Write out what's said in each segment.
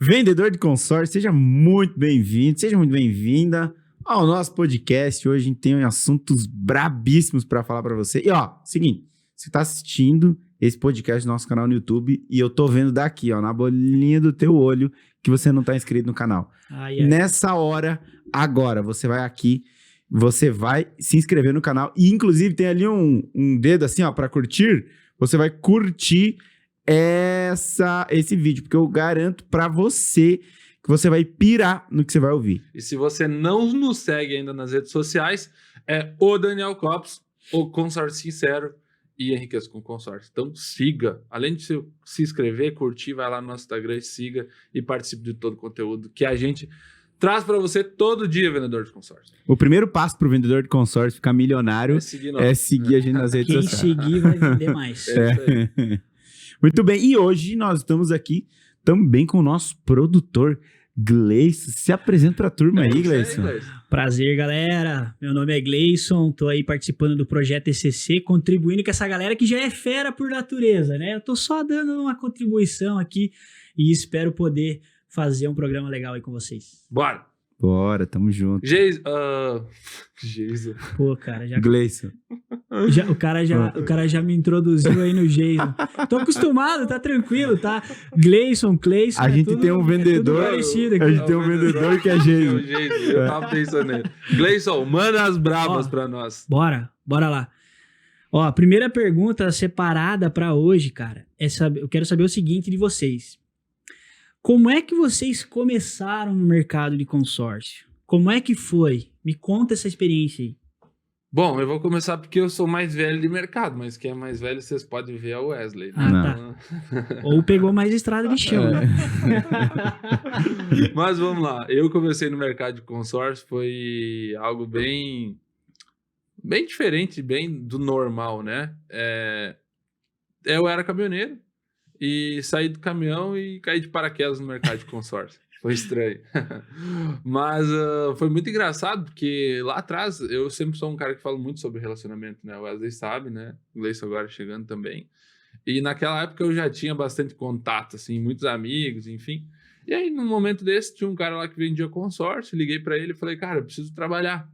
Vendedor de consórcio, seja muito bem-vindo, seja muito bem-vinda ao nosso podcast. Hoje a gente tem assuntos brabíssimos para falar para você. E ó, seguinte, você tá assistindo esse podcast no nosso canal no YouTube e eu tô vendo daqui, ó, na bolinha do teu olho, que você não tá inscrito no canal. Nessa hora, agora, você vai aqui, você vai se inscrever no canal e inclusive tem ali um dedo assim, ó, para curtir. Você vai curtir esse vídeo, porque eu garanto pra você que você vai pirar no que você vai ouvir. E se você não nos segue ainda nas redes sociais, é o Daniel Copos, o Consórcio Sincero e Enriqueça com Consórcio. Então siga, além de se inscrever, curtir, vai lá no nosso Instagram, siga e participe de todo o conteúdo que a gente traz para você todo dia, vendedor de consórcio. O primeiro passo pro vendedor de consórcio ficar milionário é seguir a gente nas redes sociais. Quem seguir vai vender mais. Muito bem, e hoje nós estamos aqui também com o nosso produtor, Gleison. Se apresenta pra turma aí, Gleison. Prazer, galera. Meu nome é Gleison, tô aí participando do projeto ECC, contribuindo com essa galera que já é fera por natureza, né? Eu tô só dando uma contribuição aqui e espero poder fazer um programa legal aí com vocês. Bora, tamo junto. Jason. Pô, cara, já... Gleison. O cara já me introduziu aí no Jason. Tô acostumado, tá tranquilo, tá? Gleison, Cleison. A gente tem um vendedor. A gente tem um vendedor que é Jason. Eu tava pensando nele. Gleison, manda as brabas pra nós. Bora lá. Ó, a primeira pergunta separada pra hoje, cara, eu quero saber o seguinte de vocês. Como é que vocês começaram no mercado de consórcio? Como é que foi? Me conta essa experiência aí. Bom, eu vou começar porque eu sou mais velho de mercado, mas quem é mais velho vocês podem ver é o Wesley. Né? Tá. Ou pegou mais estrada de chão, né? Mas vamos lá. Eu comecei no mercado de consórcio, foi algo bem diferente, bem do normal, né? Eu era caminhoneiro e saí do caminhão e caí de paraquedas no mercado de consórcio. Foi estranho. Mas foi muito engraçado, porque lá atrás eu sempre sou um cara que fala muito sobre relacionamento, né? O Wesley sabe, né? O Gleison agora chegando também. E naquela época eu já tinha bastante contato, assim, muitos amigos, enfim. E aí, num momento desse, tinha um cara lá que vendia consórcio, liguei pra ele e falei, cara, eu preciso trabalhar.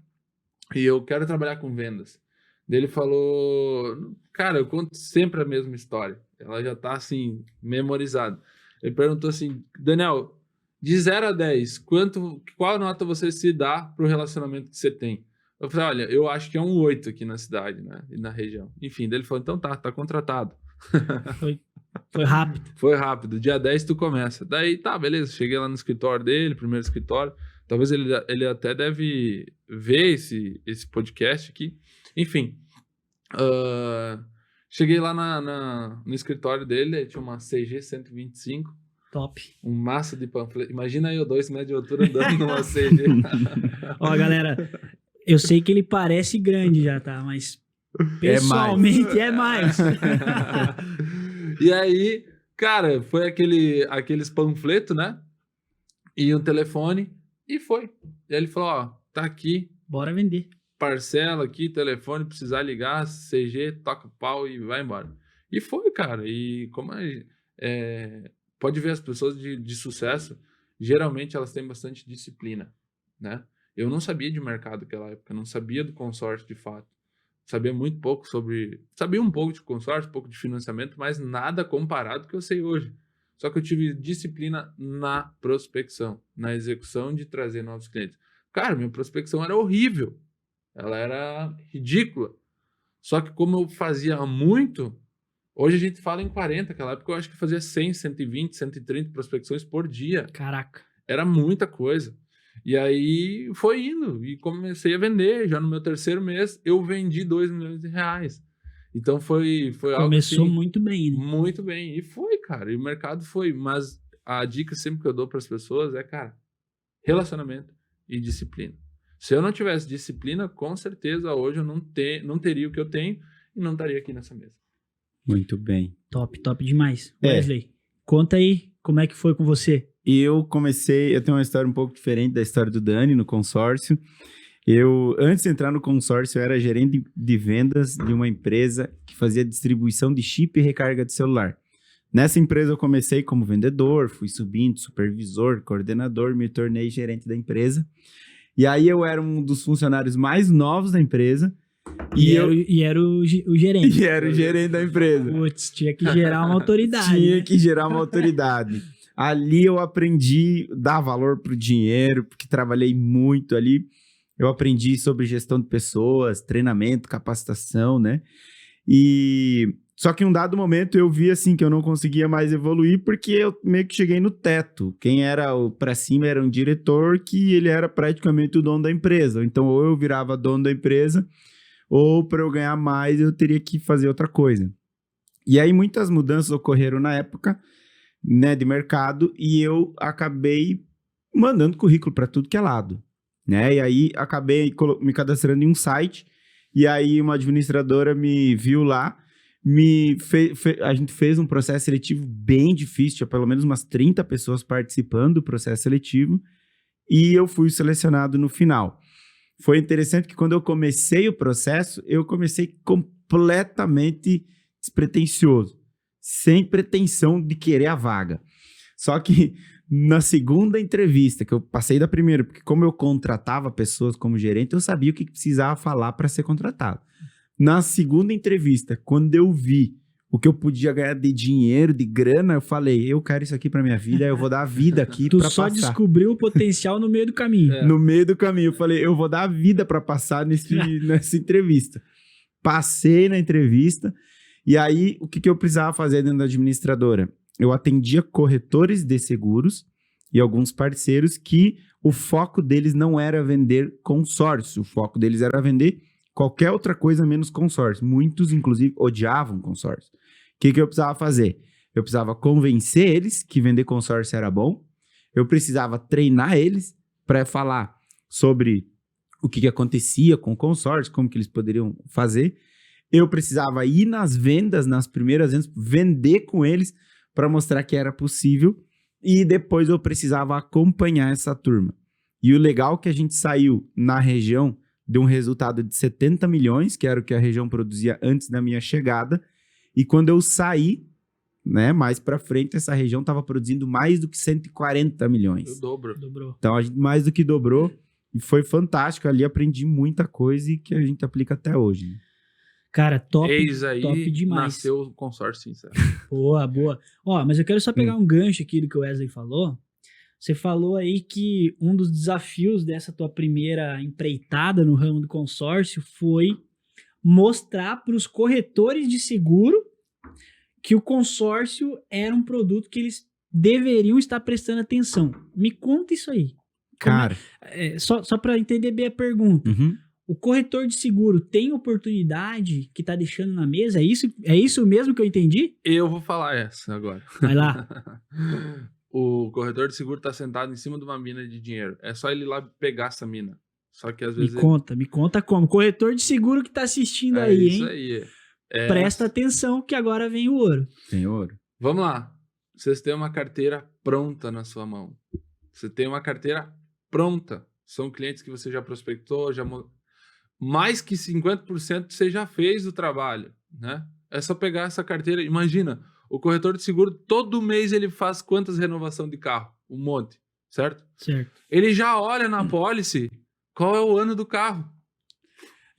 E eu quero trabalhar com vendas. Daí ele falou, cara, eu conto sempre a mesma história. Ela já tá, assim, memorizada. Ele perguntou assim, Daniel, de 0 a 10, qual nota você se dá pro relacionamento que você tem? Eu falei, olha, eu acho que é um 8 aqui na cidade, né? E na região. Enfim, daí ele falou, então tá contratado. Foi rápido. Foi rápido. Dia 10 tu começa. Daí, tá, beleza. Cheguei lá no escritório dele, primeiro escritório. Talvez ele até deve ver esse podcast aqui. Enfim. Cheguei lá no escritório dele, tinha uma CG 125. Top. Um massa de panfleto. Imagina eu, 2 metros de altura, andando numa CG. Ó, galera, eu sei que ele parece grande já, tá? Mas pessoalmente é mais. E aí, cara, foi aqueles panfletos, né? E um telefone, e foi. E aí ele falou, ó, tá aqui. Bora vender. Parcela aqui, telefone, precisar ligar, CG, toca o pau e vai embora. E foi, cara. E como pode ver as pessoas de sucesso, geralmente elas têm bastante disciplina, né? Eu não sabia de mercado naquela época, não sabia do consórcio de fato. Sabia muito pouco sabia um pouco de consórcio, um pouco de financiamento, mas nada comparado com o que eu sei hoje. Só que eu tive disciplina na prospecção, na execução de trazer novos clientes. Cara, minha prospecção era horrível. Ela era ridícula. Só que como eu fazia muito, hoje a gente fala em 40, naquela época eu acho que fazia 100, 120, 130 prospecções por dia. Caraca. Era muita coisa. E aí foi indo e comecei a vender. Já no meu 3º mês eu vendi R$2 milhões. Então foi algo Começou assim, muito bem, né? Muito bem. E foi, cara. E o mercado foi. Mas a dica sempre que eu dou para as pessoas é, cara, relacionamento e disciplina. Se eu não tivesse disciplina, com certeza hoje eu não teria o que eu tenho e não estaria aqui nessa mesa. Muito bem. Top demais. Wesley, conta aí como é que foi com você. Eu tenho uma história um pouco diferente da história do Dani no consórcio. Antes de entrar no consórcio, eu era gerente de vendas de uma empresa que fazia distribuição de chip e recarga de celular. Nessa empresa eu comecei como vendedor, fui subindo, supervisor, coordenador, me tornei gerente da empresa. E aí eu era um dos funcionários mais novos da empresa. E era o gerente. E era o gerente da empresa. Putz, tinha que gerar uma autoridade. Tinha né? que gerar uma autoridade. Ali eu aprendi a dar valor pro dinheiro, porque trabalhei muito ali. Eu aprendi sobre gestão de pessoas, treinamento, capacitação, né? Só que em um dado momento eu vi assim que eu não conseguia mais evoluir porque eu meio que cheguei no teto. Quem era pra cima era um diretor que ele era praticamente o dono da empresa. Então ou eu virava dono da empresa ou para eu ganhar mais eu teria que fazer outra coisa. E aí muitas mudanças ocorreram na época, né, de mercado, e eu acabei mandando currículo para tudo que é lado, né? E aí acabei me cadastrando em um site, e aí uma administradora me viu lá, a gente fez um processo seletivo bem difícil, tinha pelo menos umas 30 pessoas participando do processo seletivo, e eu fui selecionado no final. Foi interessante que quando eu comecei o processo, eu comecei completamente despretensioso, sem pretensão de querer a vaga. Só que na segunda entrevista, que eu passei da primeira, porque como eu contratava pessoas como gerente, eu sabia o que precisava falar para ser contratado. Na segunda entrevista, quando eu vi o que eu podia ganhar de dinheiro, de grana, eu falei, eu quero isso aqui para minha vida, eu vou dar a vida aqui para passar. Tu só descobriu o potencial no meio do caminho. No meio do caminho, eu falei, eu vou dar a vida para passar nessa entrevista. Passei na entrevista, e aí o que eu precisava fazer dentro da administradora? Eu atendia corretores de seguros e alguns parceiros que o foco deles não era vender consórcio, o foco deles era vender qualquer outra coisa menos consórcio. Muitos, inclusive, odiavam consórcio. O que eu precisava fazer? Eu precisava convencer eles que vender consórcio era bom, eu precisava treinar eles para falar sobre o que acontecia com o consórcio, como que eles poderiam fazer. Eu precisava ir nas vendas, nas primeiras vendas, vender com eles para mostrar que era possível, e depois eu precisava acompanhar essa turma. E o legal é que a gente saiu na região de um resultado de 70 milhões, que era o que a região produzia antes da minha chegada, e quando eu saí, né, mais para frente, essa região estava produzindo mais do que 140 milhões. Dobrou. Então a gente mais do que dobrou, e foi fantástico, ali aprendi muita coisa e que a gente aplica até hoje. Né? Cara, top, Eis aí, top demais. nasceu o consórcio sincero. Boa. Ó, mas eu quero só pegar um gancho aqui do que o Wesley falou. Você falou aí que um dos desafios dessa tua primeira empreitada no ramo do consórcio foi mostrar para os corretores de seguro que o consórcio era um produto que eles deveriam estar prestando atenção. Me conta isso aí. Cara... Só para entender bem a pergunta. Uhum. O corretor de seguro tem oportunidade que tá deixando na mesa? É isso mesmo que eu entendi? Eu vou falar essa agora. Vai lá. O corretor de seguro tá sentado em cima de uma mina de dinheiro. É só ele ir lá pegar essa mina. Só que às vezes... Me conta como. Corretor de seguro que tá assistindo aí, hein? Isso aí. Presta atenção que agora vem o ouro. Tem ouro. Vamos lá. Vocês têm uma carteira pronta na sua mão. Você tem uma carteira pronta. São clientes que você já prospectou, mais que 50% você já fez o trabalho, né? É só pegar essa carteira. Imagina, o corretor de seguro, todo mês ele faz quantas renovações de carro? Um monte, certo? Certo. Ele já olha na pólice qual é o ano do carro.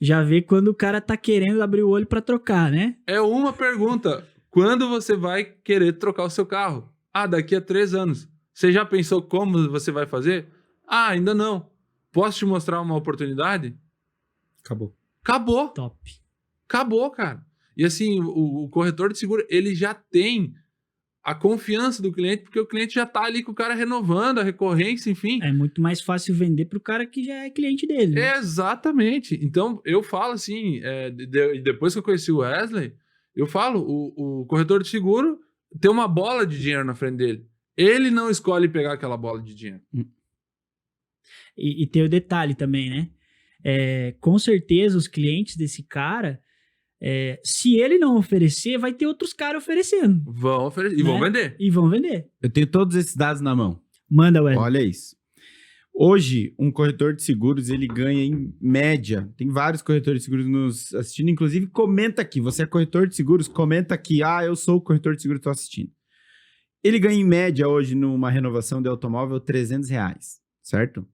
Já vê quando o cara tá querendo abrir o olho para trocar, né? É uma pergunta. Quando você vai querer trocar o seu carro? Ah, daqui a 3 anos. Você já pensou como você vai fazer? Ah, ainda não. Posso te mostrar uma oportunidade? Acabou. Top. Acabou, cara. E assim, o corretor de seguro, ele já tem a confiança do cliente, porque o cliente já tá ali com o cara renovando a recorrência, enfim. É muito mais fácil vender pro cara que já é cliente dele. Né? Exatamente. Então, eu falo assim, depois que eu conheci o Wesley, eu falo, o corretor de seguro tem uma bola de dinheiro na frente dele. Ele não escolhe pegar aquela bola de dinheiro. E tem o detalhe também, né? Com certeza os clientes desse cara, se ele não oferecer, vai ter outros caras oferecendo. Vão oferecer e né? vão vender. E vão vender. Eu tenho todos esses dados na mão. Manda, Wesley. Olha isso. Hoje, um corretor de seguros, ele ganha em média. Tem vários corretores de seguros nos assistindo. Inclusive, comenta aqui. Você é corretor de seguros? Comenta aqui. Ah, eu sou o corretor de seguros que estou assistindo. Ele ganha em média hoje numa renovação de automóvel R$300, certo?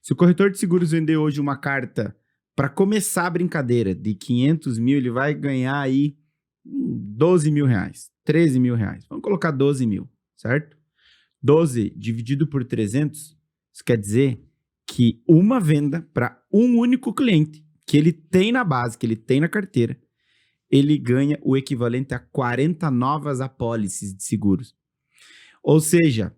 Se o corretor de seguros vender hoje uma carta para começar a brincadeira de 500 mil, ele vai ganhar aí R$12.000, R$13.000. Vamos colocar 12 mil, certo? 12 dividido por 300, isso quer dizer que uma venda para um único cliente que ele tem na base, que ele tem na carteira, ele ganha o equivalente a 40 novas apólices de seguros. Ou seja,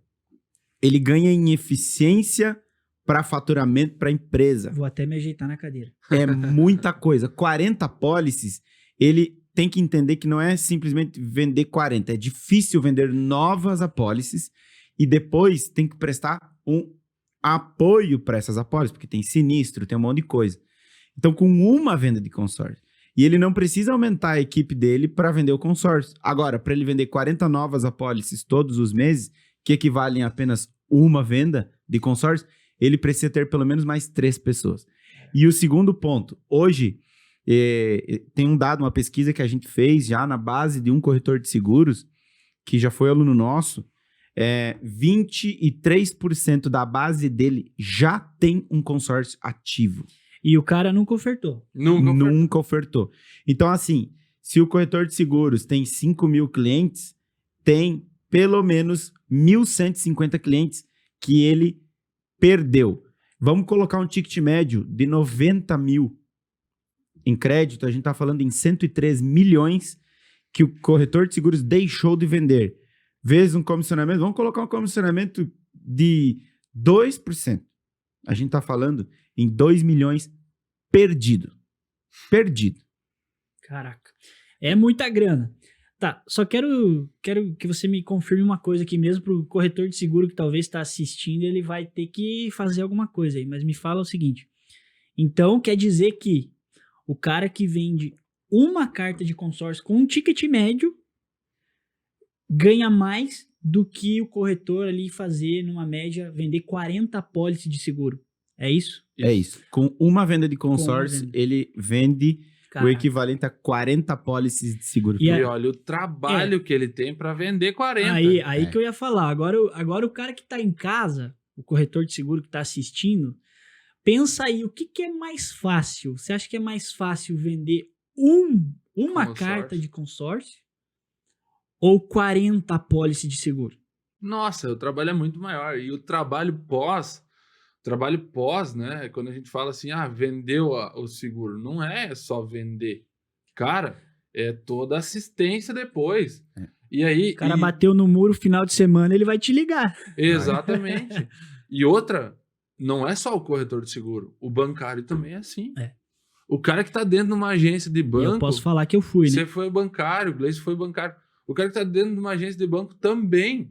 ele ganha em eficiência para faturamento para a empresa. Vou até me ajeitar na cadeira. É muita coisa. 40 apólices, ele tem que entender que não é simplesmente vender 40. É difícil vender novas apólices e depois tem que prestar um apoio para essas apólices, porque tem sinistro, tem um monte de coisa. Então, com uma venda de consórcio, e ele não precisa aumentar a equipe dele para vender o consórcio. Agora, para ele vender 40 novas apólices todos os meses, que equivalem a apenas uma venda de consórcio, ele precisa ter pelo menos mais 3 pessoas. E o segundo ponto, hoje, tem um dado, uma pesquisa que a gente fez já na base de um corretor de seguros, que já foi aluno nosso, 23% da base dele já tem um consórcio ativo. E o cara nunca ofertou. Nunca ofertou. Então, assim, se o corretor de seguros tem 5 mil clientes, tem pelo menos 1.150 clientes que ele perdeu. Vamos colocar um ticket médio de 90 mil em crédito, a gente está falando em 103 milhões que o corretor de seguros deixou de vender. Vezes um comissionamento, vamos colocar um comissionamento de 2%. A gente está falando em 2 milhões perdido. Perdido. Caraca. É muita grana. Tá, só quero que você me confirme uma coisa aqui mesmo pro corretor de seguro que talvez está assistindo, ele vai ter que fazer alguma coisa aí, mas me fala o seguinte. Então, quer dizer que o cara que vende uma carta de consórcio com um ticket médio ganha mais do que o corretor ali fazer, numa média, vender 40 apólices de seguro. É isso? É isso. Com uma venda de consórcio, ele vende o equivalente a 40 apólices de seguro. E olha o trabalho que ele tem para vender 40. Aí que eu ia falar. Agora o cara que tá em casa, o corretor de seguro que tá assistindo, pensa aí, o que é mais fácil? Você acha que é mais fácil vender uma carta de consórcio ou 40 apólices de seguro? Nossa, o trabalho é muito maior. E o trabalho pós, né? Quando a gente fala assim, vendeu o seguro. Não é só vender. Cara, é toda assistência depois. E aí... O cara bateu no muro final de semana, ele vai te ligar. Exatamente. E outra, não é só o corretor de seguro. O bancário também é assim. O cara que tá dentro de uma agência de banco... Eu posso falar que eu fui, né? Você foi bancário, o Gleice foi bancário. O cara que tá dentro de uma agência de banco também.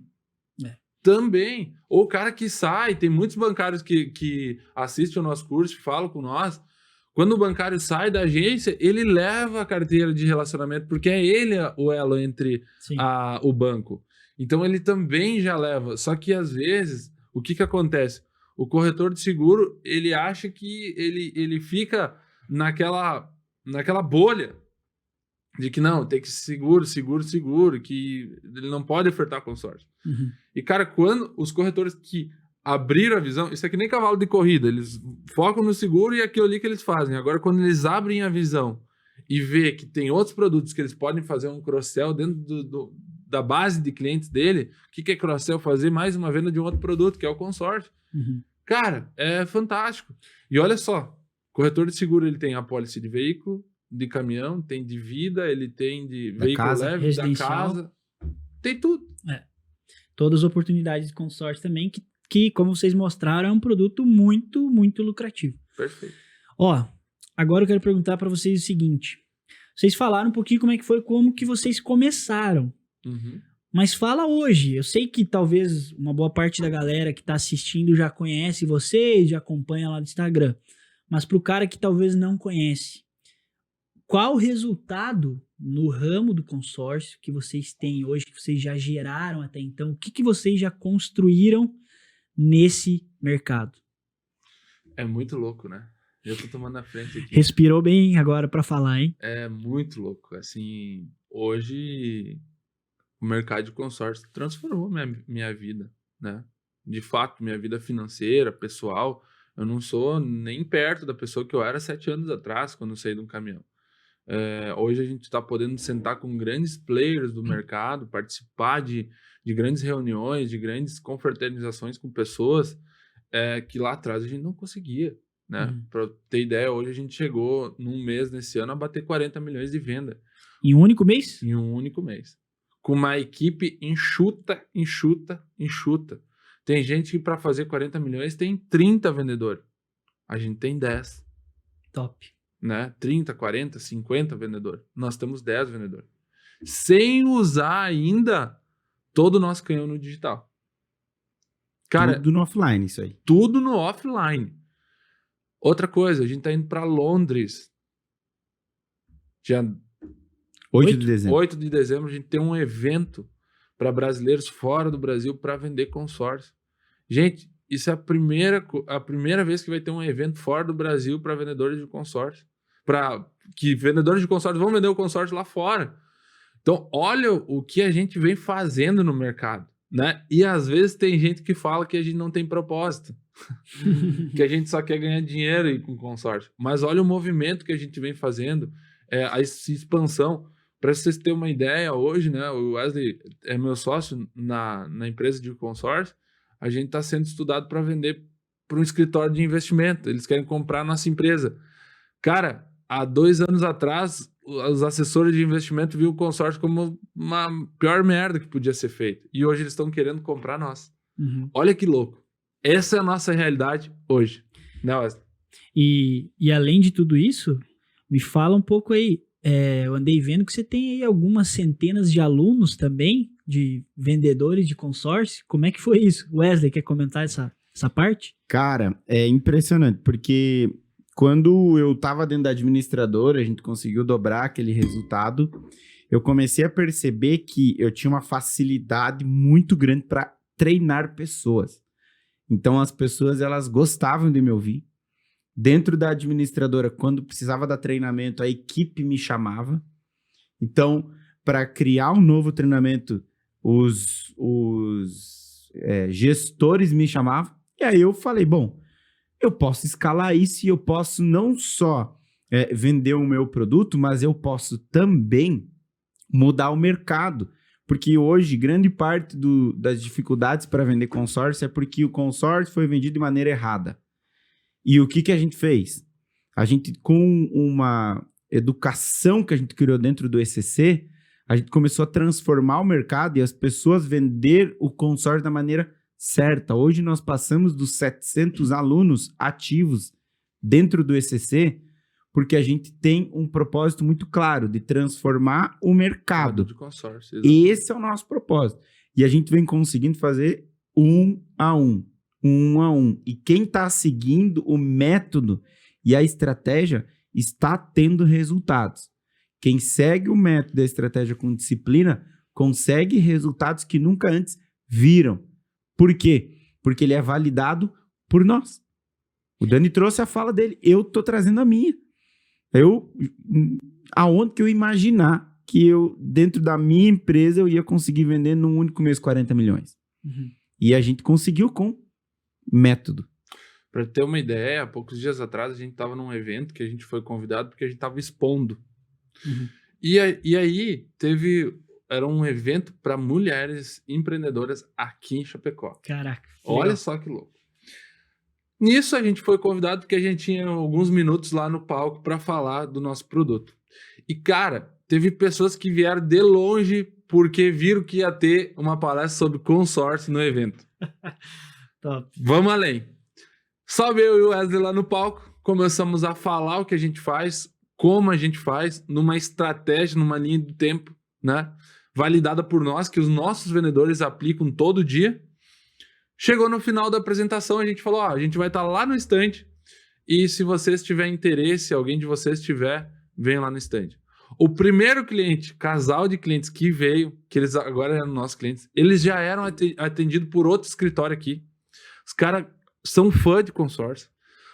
Também. Ou o cara que sai, tem muitos bancários que assistem o nosso curso, falam com nós. Quando o bancário sai da agência, ele leva a carteira de relacionamento, porque é ele o elo entre o banco. Então ele também já leva. Só que às vezes, o que acontece? O corretor de seguro, ele acha que ele fica naquela bolha de que não, tem que seguro, que ele não pode ofertar consórcio. Uhum. E, cara, quando os corretores que abriram a visão, isso é que nem cavalo de corrida, eles focam no seguro e é aquilo ali que eles fazem. Agora, quando eles abrem a visão e vê que tem outros produtos que eles podem fazer um cross-sell dentro da base de clientes dele, o que é cross-sell? Fazer mais uma venda de um outro produto, que é o consórcio. Uhum. Cara, é fantástico. E olha só, corretor de seguro, ele tem a apólice de veículo, de caminhão, tem de vida, ele tem de veículo leve, da casa, tem tudo. Todas as oportunidades de consórcio também, que, como vocês mostraram, é um produto muito, muito lucrativo. Perfeito. Ó, agora eu quero perguntar para vocês o seguinte. Vocês falaram um pouquinho como que vocês começaram. Uhum. Mas fala hoje. Eu sei que talvez uma boa parte da galera que está assistindo já conhece vocês, já acompanha lá no Instagram. Mas para o cara que talvez não conhece, qual o resultado no ramo do consórcio que vocês têm hoje, que vocês já geraram até então? O que vocês já construíram nesse mercado? É muito louco, né? Eu tô tomando a frente aqui. Respirou bem agora para falar, hein? É muito louco. Assim, hoje, o mercado de consórcio transformou minha vida, né? De fato, minha vida financeira, pessoal, eu não sou nem perto da pessoa que eu era 7 anos atrás, quando eu saí de um caminhão. Hoje a gente está podendo sentar com grandes players do mercado, participar de grandes reuniões, de grandes confraternizações com pessoas que lá atrás a gente não conseguia, né? Para ter ideia, hoje a gente chegou num mês nesse ano a bater 40 milhões de venda. Em um único mês? Em um único mês. Com uma equipe enxuta. Tem gente que para fazer 40 milhões tem 30 vendedores. A gente tem 10. Top. Né? 30, 40, 50 vendedores. Nós temos 10 vendedores. Sem usar ainda todo o nosso canhão no digital. Cara, tudo no offline, isso aí. Tudo no offline. Outra coisa, a gente tá indo para Londres. Dia 8 de dezembro. 8 de dezembro a gente tem um evento para brasileiros fora do Brasil para vender consórcio. Gente, isso é a primeira vez que vai ter um evento fora do Brasil para vendedores de consórcio. Para que vendedores de consórcio vão vender o consórcio lá fora. Então, olha o que a gente vem fazendo no mercado, né? E às vezes tem gente que fala que a gente não tem propósito, que a gente só quer ganhar dinheiro e com consórcio. Mas olha o movimento que a gente vem fazendo, a expansão. Para vocês terem uma ideia, hoje, né? O Wesley é meu sócio na empresa de consórcio. A gente está sendo estudado para vender para um escritório de investimento. Eles querem comprar a nossa empresa. Cara, há 2 anos atrás, os assessores de investimento viram o consórcio como uma pior merda que podia ser feita. E hoje eles estão querendo comprar nós. Olha que louco. Essa é a nossa realidade hoje. Né, Wesley? E além de tudo isso, me fala um pouco aí. Eu andei vendo que você tem aí algumas centenas de alunos também, de vendedores de consórcio. Como é que foi isso? Wesley, quer comentar essa parte? Cara, é impressionante, porque quando eu estava dentro da administradora, a gente conseguiu dobrar aquele resultado, eu comecei a perceber que eu tinha uma facilidade muito grande para treinar pessoas. Então, as pessoas, elas gostavam de me ouvir. Dentro da administradora, quando precisava dar treinamento, a equipe me chamava. Então, para criar um novo treinamento, os gestores me chamavam. E aí eu falei, bom, eu posso escalar isso e eu posso não só vender o meu produto, mas eu posso também mudar o mercado. Porque hoje, grande parte das dificuldades para vender consórcio é porque o consórcio foi vendido de maneira errada. E o que a gente fez? A gente, com uma educação que a gente criou dentro do ECC, a gente começou a transformar o mercado e as pessoas vender o consórcio da maneira certa. Hoje nós passamos dos 700 alunos ativos dentro do ECC, porque a gente tem um propósito muito claro de transformar o mercado. De consórcio, esse é o nosso propósito. E a gente vem conseguindo fazer 1 a 1. E quem está seguindo o método e a estratégia está tendo resultados. Quem segue o método e a estratégia com disciplina consegue resultados que nunca antes viram. Por quê? Porque ele é validado por nós. O Dani trouxe a fala dele, eu estou trazendo a minha. Aonde que eu imaginar que eu, dentro da minha empresa, eu ia conseguir vender num único mês 40 milhões. E a gente conseguiu com método. Para ter uma ideia, há poucos dias atrás a gente estava num evento que a gente foi convidado porque a gente estava expondo. E aí era um evento para mulheres empreendedoras aqui em Chapecó. Caraca. Olha só que louco. Nisso a gente foi convidado porque a gente tinha alguns minutos lá no palco para falar do nosso produto. E cara, teve pessoas que vieram de longe porque viram que ia ter uma palestra sobre consórcio no evento. Top. Vamos além. Sobe eu e o Wesley lá no palco, começamos a falar o que a gente faz, como a gente faz, numa estratégia, numa linha do tempo, né? Validada por nós, que os nossos vendedores aplicam todo dia. Chegou no final da apresentação, a gente falou, a gente vai estar lá no stand e se vocês tiverem interesse, alguém de vocês tiver, venha lá no stand. O primeiro cliente, casal de clientes que veio, que eles agora eram nossos clientes, eles já eram atendidos por outro escritório aqui. Os caras são fã de consórcio.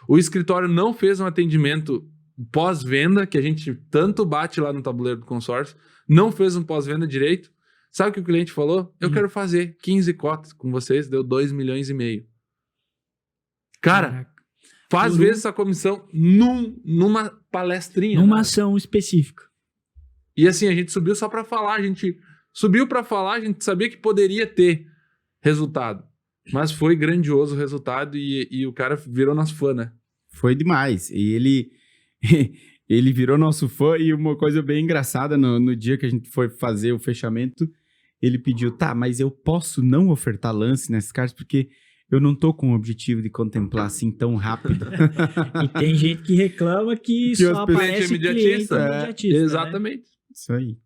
O escritório não fez um atendimento pós-venda, que a gente tanto bate lá no tabuleiro do consórcio, não fez um pós-venda direito. Sabe o que o cliente falou? Eu quero fazer 15 cotas com vocês, deu 2,5 milhões. Cara, Caraca. faz Por vezes essa comissão numa palestrinha. Numa cara. ação específica. E assim, a gente subiu só pra falar, a gente sabia que poderia ter resultado. Mas foi grandioso o resultado e o cara virou nosso fã, né? Foi demais. E ele virou nosso fã. E uma coisa bem engraçada, no dia que a gente foi fazer o fechamento, ele pediu, tá, mas eu posso não ofertar lance nesses caras, porque eu não tô com o objetivo de contemplar assim tão rápido. E tem gente que reclama que só as pessoas- aparece Cliente cliente imediatista, imediatista, né? Exatamente. Isso aí.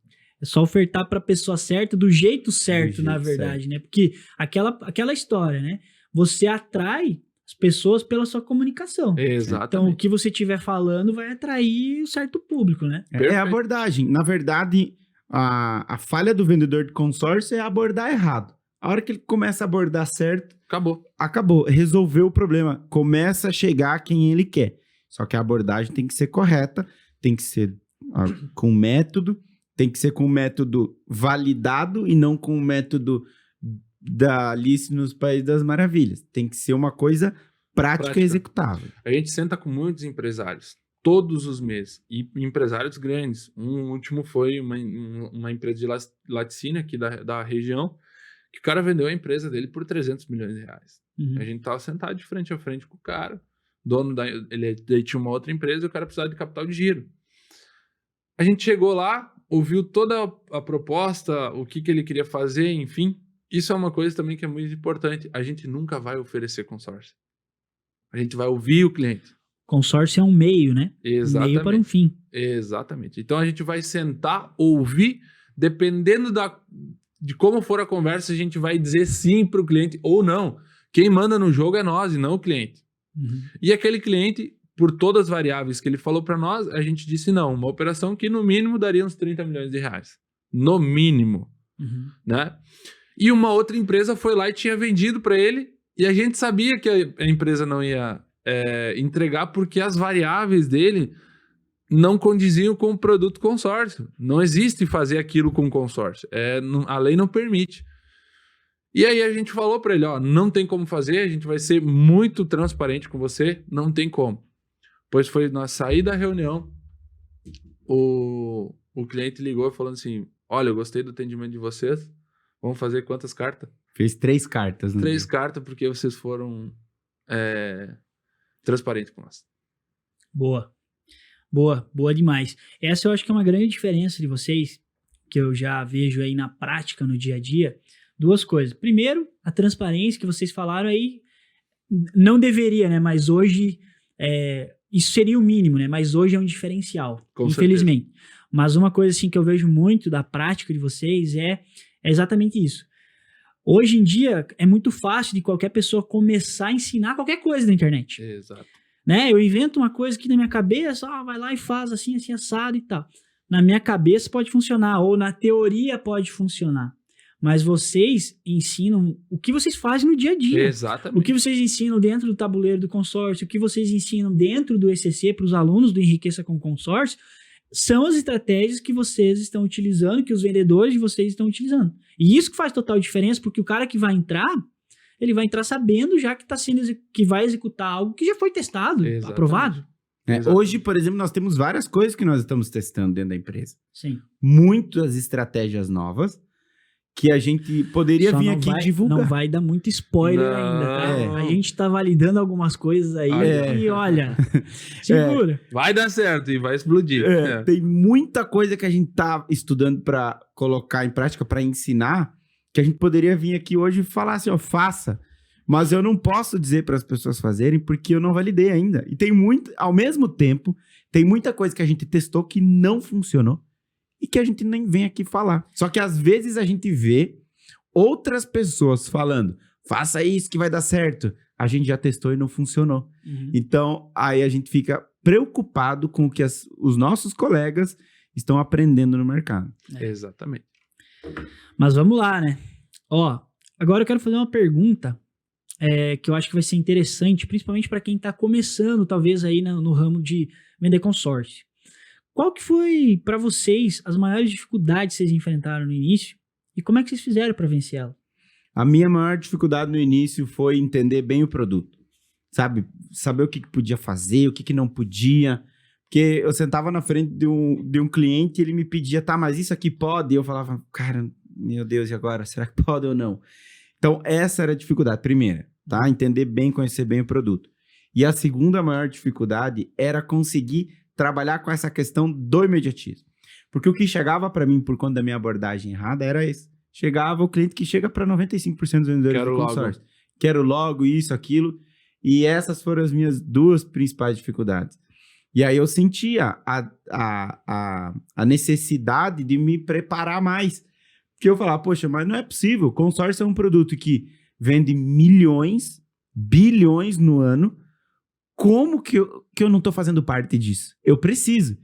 É só ofertar para a pessoa certa, do jeito certo, jeito na verdade, né? Porque aquela história, né? Você atrai as pessoas pela sua comunicação. Então, o Exatamente. que você estiver falando vai atrair um certo público, né? É Perfeito. a abordagem. Na verdade, a falha do vendedor de consórcio é abordar errado. A hora que ele começa a abordar certo, Acabou. acabou. Resolveu o problema. Começa a chegar a quem ele quer. Só que a abordagem tem que ser correta, tem que ser com método, tem que ser com método validado e não com o método da Alice nos Países das Maravilhas. Tem que ser uma coisa prática e executável. A gente senta com muitos empresários, todos os meses, e empresários grandes. Um último foi uma empresa de laticínio aqui da região, que o cara vendeu a empresa dele por 300 milhões de reais. Uhum. A gente tava sentado de frente a frente com o cara, ele tinha uma outra empresa e o cara precisava de capital de giro. A gente chegou lá, ouviu toda a proposta, o que ele queria fazer, enfim. Isso é uma coisa também que é muito importante. A gente nunca vai oferecer consórcio. A gente vai ouvir o cliente. Consórcio é um meio, né? Um Exatamente. meio para um fim. Exatamente. Então a gente vai sentar, ouvir, dependendo de como for a conversa, a gente vai dizer sim para o cliente ou não. Quem manda no jogo é nós e não o cliente. Uhum. E aquele cliente, por todas as variáveis que ele falou para nós, a gente disse não. Uma operação que no mínimo daria uns 30 milhões de reais. No mínimo. Uhum. Né? E uma outra empresa foi lá e tinha vendido para ele e a gente sabia que a empresa não ia entregar porque as variáveis dele não condiziam com o produto consórcio. Não existe fazer aquilo com consórcio. A lei não permite. E aí a gente falou para ele, ó, não tem como fazer, a gente vai ser muito transparente com você, não tem como. Pois foi na saída da reunião, o cliente ligou falando assim, olha, eu gostei do atendimento de vocês, vamos fazer quantas cartas? Fez 3 cartas. 3 cartas porque vocês foram transparentes com nós. Boa demais. Essa eu acho que é uma grande diferença de vocês, que eu já vejo aí na prática, no dia a dia. 2 coisas. Primeiro, a transparência que vocês falaram aí, não deveria, né? Mas hoje, isso seria o mínimo, né? Mas hoje é um diferencial, Com infelizmente. Mas uma coisa assim que eu vejo muito da prática de vocês é exatamente isso. Hoje em dia, é muito fácil de qualquer pessoa começar a ensinar qualquer coisa na internet. Exato. Né? Eu invento uma coisa aqui na minha cabeça, vai lá e faz assim, assim, assado e tal. Na minha cabeça pode funcionar, ou na teoria pode funcionar. Mas vocês ensinam o que vocês fazem no dia a dia. Exatamente. O que vocês ensinam dentro do tabuleiro do consórcio, o que vocês ensinam dentro do ECC para os alunos do Enriqueça com Consórcio, são as estratégias que vocês estão utilizando, que os vendedores de vocês estão utilizando. E isso que faz total diferença, porque o cara que vai entrar, ele vai entrar sabendo já que que vai executar algo que já foi testado, Exatamente. aprovado. Hoje, por exemplo, nós temos várias coisas que nós estamos testando dentro da empresa. Sim. Muitas estratégias novas que a gente poderia Só vir não aqui vai, divulgar. Não vai dar muito spoiler Não. ainda, tá? A gente tá validando algumas coisas aí e olha, segura. Vai dar certo e vai explodir. Tem muita coisa que a gente tá estudando para colocar em prática, para ensinar, que a gente poderia vir aqui hoje e falar assim, ó, faça. Mas eu não posso dizer para as pessoas fazerem porque eu não validei ainda. E tem ao mesmo tempo, tem muita coisa que a gente testou que não funcionou e que a gente nem vem aqui falar. Só que às vezes a gente vê outras pessoas falando, faça isso que vai dar certo. A gente já testou e não funcionou. Uhum. Então, aí a gente fica preocupado com o que os nossos colegas estão aprendendo no mercado. Exatamente. Mas vamos lá, né? Ó, agora eu quero fazer uma pergunta que eu acho que vai ser interessante, principalmente para quem está começando, talvez, aí no ramo de vender consórcio. Qual que foi, para vocês, as maiores dificuldades que vocês enfrentaram no início E como é que vocês fizeram para vencer ela? A minha maior dificuldade no início foi entender bem o produto. Sabe? Saber o que podia fazer, o que não podia. Porque eu sentava na frente de um cliente e ele me pedia, tá, mas isso aqui pode? E eu falava, cara, meu Deus, e agora? Será que pode ou não? Então, essa era a dificuldade, primeira, tá? Entender bem, conhecer bem o produto. E a segunda maior dificuldade era conseguir trabalhar com essa questão do imediatismo. Porque o que chegava para mim por conta da minha abordagem errada era isso. Chegava o cliente que chega para 95% dos vendedores Quero do logo. consórcio. Quero logo isso, aquilo. E essas foram as minhas duas principais dificuldades. E aí eu sentia a necessidade de me preparar mais. Porque eu falava, poxa, mas não é possível. O consórcio é um produto que vende milhões, bilhões no ano. Como que eu não estou fazendo parte disso? Eu preciso.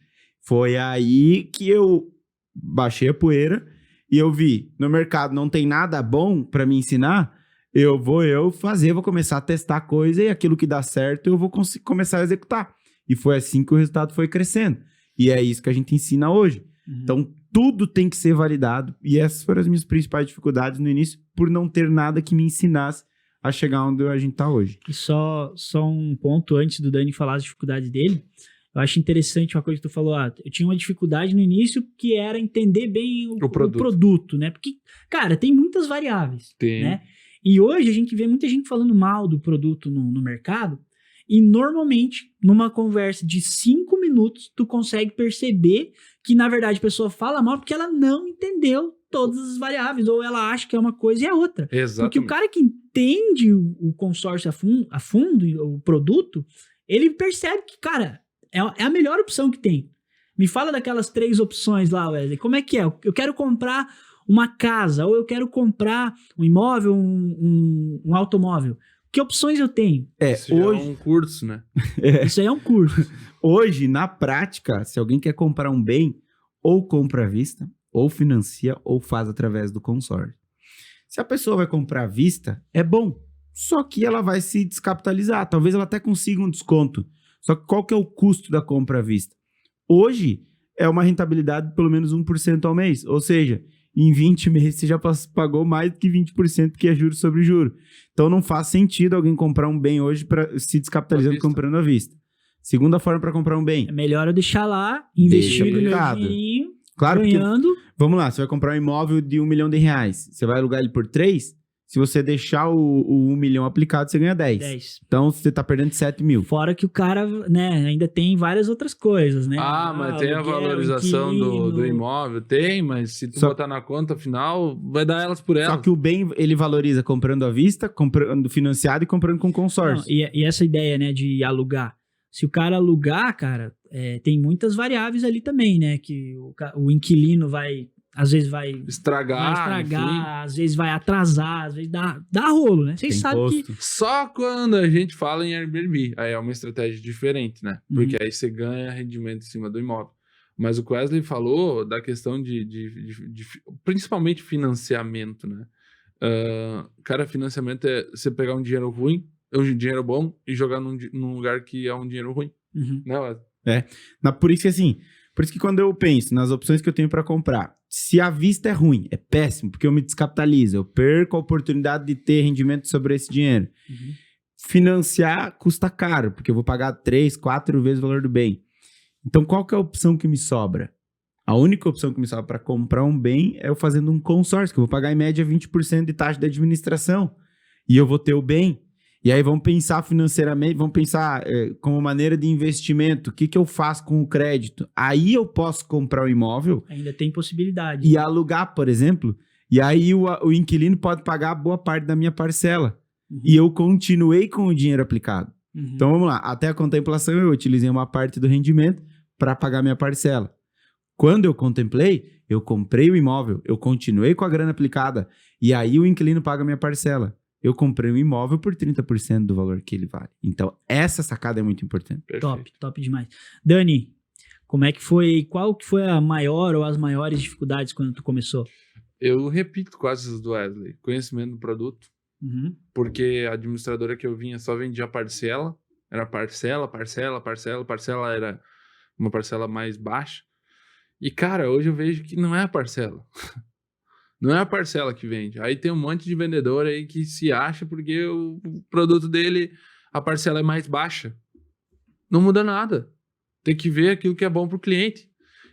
Foi aí que eu baixei a poeira e eu vi, no mercado não tem nada bom para me ensinar, eu vou começar a testar coisa e aquilo que dá certo eu vou começar a executar. E foi assim que o resultado foi crescendo. E é isso que a gente ensina hoje. Uhum. Então, tudo tem que ser validado. E essas foram as minhas principais dificuldades no início, por não ter nada que me ensinasse a chegar onde a gente está hoje. E só um ponto antes do Dani falar as dificuldades dele. Eu acho interessante uma coisa que tu falou. Eu tinha uma dificuldade no início que era entender bem o produto, né? Porque, cara, tem muitas variáveis, né? E hoje a gente vê muita gente falando mal do produto no mercado e normalmente, numa conversa de 5 minutos, tu consegue perceber que, na verdade, a pessoa fala mal porque ela não entendeu todas as variáveis, ou ela acha que é uma coisa e é outra. Exatamente. Porque o cara que entende o consórcio a fundo, o produto, ele percebe que, cara, é a melhor opção que tem. Me fala daquelas 3 opções lá, Wesley. Como é que é? Eu quero comprar uma casa, ou eu quero comprar um imóvel, um automóvel. Que opções eu tenho? Isso hoje... é um curso, né? Isso aí é um curso. Hoje, na prática, se alguém quer comprar um bem, ou compra à vista, ou financia, ou faz através do consórcio. Se a pessoa vai comprar à vista, é bom. Só que ela vai se descapitalizar. Talvez ela até consiga um desconto. Só que qual que é o custo da compra à vista? Hoje, é uma rentabilidade de pelo menos 1% ao mês. Ou seja, em 20 meses você já pagou mais do que 20% que é juros sobre juros. Então não faz sentido alguém comprar um bem hoje para se descapitalizando comprando à vista. Segunda forma para comprar um bem. É melhor eu deixar lá, investir no meu dinheirinho, claro, ganhando. Porque, vamos lá, você vai comprar um imóvel de R$1 milhão. Você vai alugar ele por 3? Se você deixar o 1 milhão aplicado, você ganha 10. Então, você tá perdendo 7 mil. Fora que o cara, né, ainda tem várias outras coisas, né? Mas tem a valorização do imóvel. Tem, mas se tu botar na conta final, vai dar elas por elas. Só que o bem, ele valoriza comprando à vista, comprando financiado e comprando com consórcio. Não, e essa ideia, né, de alugar. Se o cara alugar, cara, tem muitas variáveis ali também, né? Que o inquilino às vezes vai estragar, às vezes vai atrasar, às vezes dá rolo, né? Vocês sabem que... Só quando a gente fala em Airbnb, aí é uma estratégia diferente, né? Porque aí você ganha rendimento em cima do imóvel. Mas o que o Wesley falou da questão de principalmente financiamento, né? Cara, financiamento é você pegar um dinheiro ruim, um dinheiro bom e jogar num lugar que é um dinheiro ruim. Né, Wesley? Por isso que quando eu penso nas opções que eu tenho para comprar, se a vista é ruim, é péssimo, porque eu me descapitalizo, eu perco a oportunidade de ter rendimento sobre esse dinheiro. Financiar custa caro, porque eu vou pagar 3, 4 vezes o valor do bem. Então, qual que é a opção que me sobra? A única opção que me sobra para comprar um bem é eu fazendo um consórcio, que eu vou pagar em média 20% de taxa de administração. E eu vou ter o bem. E aí vamos pensar financeiramente, vamos pensar como maneira de investimento, o que eu faço com o crédito? Aí eu posso comprar o imóvel. Ainda tem possibilidade. E alugar, por exemplo. E aí o inquilino pode pagar boa parte da minha parcela. E eu continuei com o dinheiro aplicado. Então vamos lá, até a contemplação eu utilizei uma parte do rendimento para pagar minha parcela. Quando eu contemplei, eu comprei o imóvel, eu continuei com a grana aplicada. E aí o inquilino paga a minha parcela. Eu comprei um imóvel por 30% do valor que ele vale. Então, essa sacada é muito importante. Perfeito. Top demais. Dani, como é que foi, qual que foi a maior ou as maiores dificuldades quando tu começou? Eu repito quase as do Wesley. Conhecimento do produto. Porque a administradora que eu vinha só vendia parcela. Era parcela era uma parcela mais baixa. E, cara, hoje eu vejo que não é a parcela. Não é a parcela que vende. Aí tem um monte de vendedor aí que se acha porque o produto dele, a parcela é mais baixa. Não muda nada. Tem que ver aquilo que é bom para o cliente.